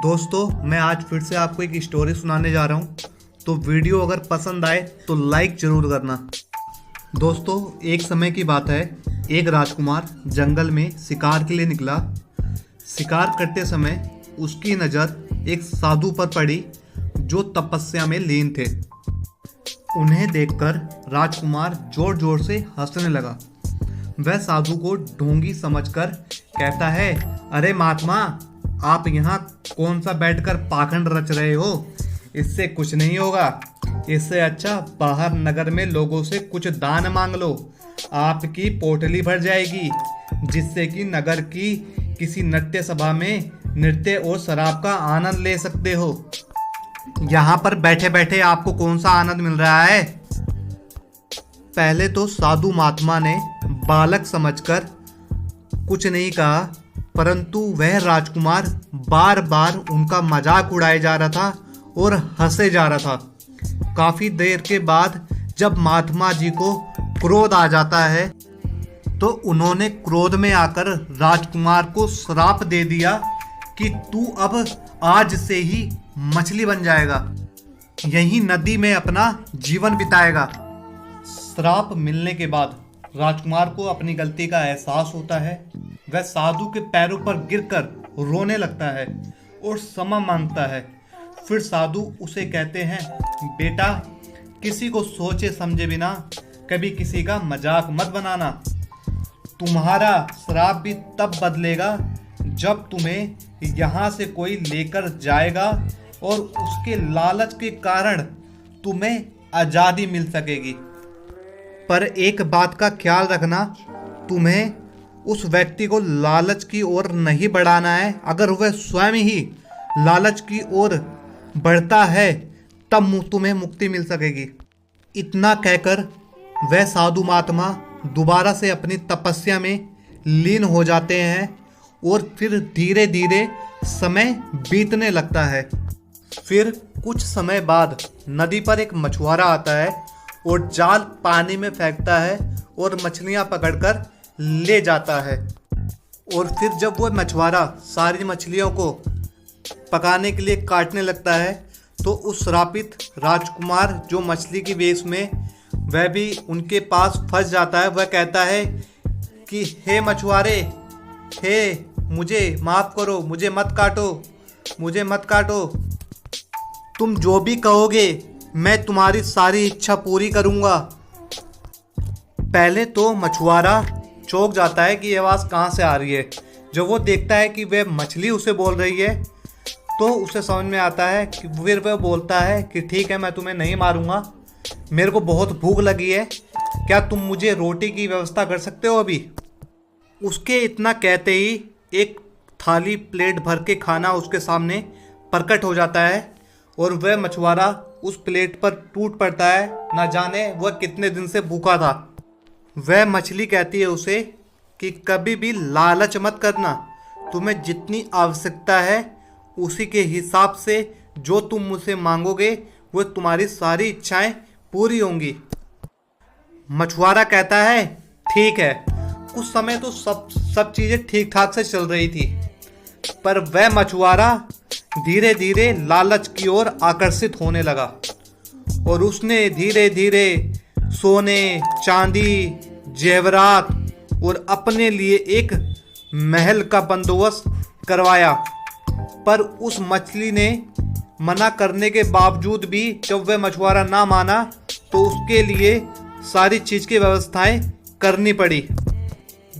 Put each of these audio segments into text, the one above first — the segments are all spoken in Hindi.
दोस्तों, मैं आज फिर से आपको एक स्टोरी सुनाने जा रहा हूँ। तो वीडियो अगर पसंद आए तो लाइक ज़रूर करना। दोस्तों, एक समय की बात है। एक राजकुमार जंगल में शिकार के लिए निकला। शिकार करते समय उसकी नज़र एक साधु पर पड़ी जो तपस्या में लीन थे। उन्हें देखकर राजकुमार जोर जोर से हंसने लगा। वह साधु को ढोंगी समझकर कहता है, अरे महात्मा, आप यहाँ कौन सा बैठकर पाखंड रच रहे हो? इससे कुछ नहीं होगा। इससे अच्छा बाहर नगर में लोगों से कुछ दान मांग लो। आपकी पोटली भर जाएगी, जिससे कि नगर की किसी नृत्य सभा में नृत्य और शराब का आनंद ले सकते हो। यहाँ पर बैठे बैठे आपको कौन सा आनंद मिल रहा है? पहले तो साधु महात्मा ने बालक समझकर कुछ नहीं कहा, परंतु वह राजकुमार बार बार उनका मजाक उड़ाए जा रहा था और हंसे जा रहा था। काफी देर के बाद जब महात्मा जी को क्रोध आ जाता है तो उन्होंने क्रोध में आकर राजकुमार को श्राप दे दिया कि तू अब आज से ही मछली बन जाएगा, यही नदी में अपना जीवन बिताएगा। श्राप मिलने के बाद राजकुमार को अपनी गलती का एहसास होता है। वह साधु के पैरों पर गिरकर रोने लगता है और क्षमा मांगता है। फिर साधु उसे कहते हैं, बेटा, किसी को सोचे समझे बिना कभी किसी का मजाक मत बनाना। तुम्हारा श्राप भी तब बदलेगा जब तुम्हें यहाँ से कोई लेकर जाएगा और उसके लालच के कारण तुम्हें आज़ादी मिल सकेगी। पर एक बात का ख्याल रखना, तुम्हें उस व्यक्ति को लालच की ओर नहीं बढ़ाना है। अगर वह स्वयं ही लालच की ओर बढ़ता है तब तुम्हें मुक्ति मिल सकेगी। इतना कहकर वह साधु महात्मा दोबारा से अपनी तपस्या में लीन हो जाते हैं और फिर धीरे धीरे समय बीतने लगता है। फिर कुछ समय बाद नदी पर एक मछुआरा आता है और जाल पानी में फेंकता है और मछलियां पकड़कर ले जाता है। और फिर जब वह मछुआरा सारी मछलियों को पकाने के लिए काटने लगता है तो उस श्रापित राजकुमार जो मछली की वेश में, वह भी उनके पास फंस जाता है। वह कहता है कि हे मछुआरे, हे, मुझे माफ़ करो, मुझे मत काटो, मुझे मत काटो। तुम जो भी कहोगे मैं तुम्हारी सारी इच्छा पूरी करूँगा। पहले तो मछुआरा चौंक जाता है कि ये आवाज़ कहाँ से आ रही है। जब वो देखता है कि वह मछली उसे बोल रही है तो उसे समझ में आता है कि फिर वह बोलता है कि ठीक है, मैं तुम्हें नहीं मारूंगा, मेरे को बहुत भूख लगी है, क्या तुम मुझे रोटी की व्यवस्था कर सकते हो अभी? उसके इतना कहते ही एक थाली प्लेट भर के खाना उसके सामने प्रकट हो जाता है और वह मछुआरा उस प्लेट पर टूट पड़ता है। न जाने वह कितने दिन से भूखा था। वह मछली कहती है उसे कि कभी भी लालच मत करना, तुम्हें जितनी आवश्यकता है उसी के हिसाब से जो तुम मुझसे मांगोगे वो तुम्हारी सारी इच्छाएं पूरी होंगी। मछुआरा कहता है, ठीक है। कुछ समय तो सब चीज़ें ठीक ठाक से चल रही थी, पर वह मछुआरा धीरे धीरे लालच की ओर आकर्षित होने लगा और उसने धीरे धीरे सोने, चांदी, जेवरात और अपने लिए एक महल का बंदोबस्त करवाया। पर उस मछली ने मना करने के बावजूद भी जब वह मछुआरा ना माना तो उसके लिए सारी चीज़ की व्यवस्थाएं करनी पड़ी।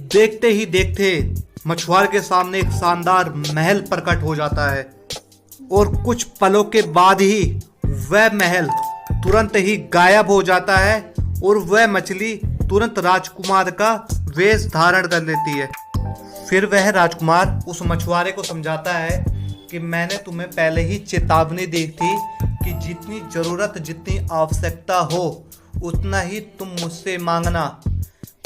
देखते ही देखते मछुआरे के सामने एक शानदार महल प्रकट हो जाता है और कुछ पलों के बाद ही वह महल तुरंत ही गायब हो जाता है और वह मछली तुरंत राजकुमार का वेश धारण कर लेती है। फिर वह राजकुमार उस मछुआरे को समझाता है कि मैंने तुम्हें पहले ही चेतावनी दी थी कि जितनी ज़रूरत, जितनी आवश्यकता हो उतना ही तुम मुझसे मांगना,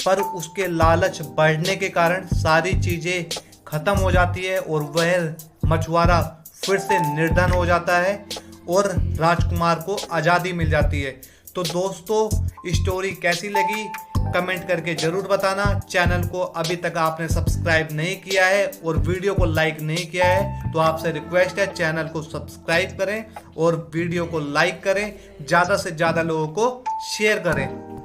पर उसके लालच बढ़ने के कारण सारी चीज़ें ख़त्म हो जाती है और वह मछुआरा फिर से निर्धन हो जाता है और राजकुमार को आज़ादी मिल जाती है। तो दोस्तों, स्टोरी कैसी लगी कमेंट करके जरूर बताना। चैनल को अभी तक आपने सब्सक्राइब नहीं किया है और वीडियो को लाइक नहीं किया है तो आपसे रिक्वेस्ट है चैनल को सब्सक्राइब करें और वीडियो को लाइक करें, ज़्यादा से ज़्यादा लोगों को शेयर करें।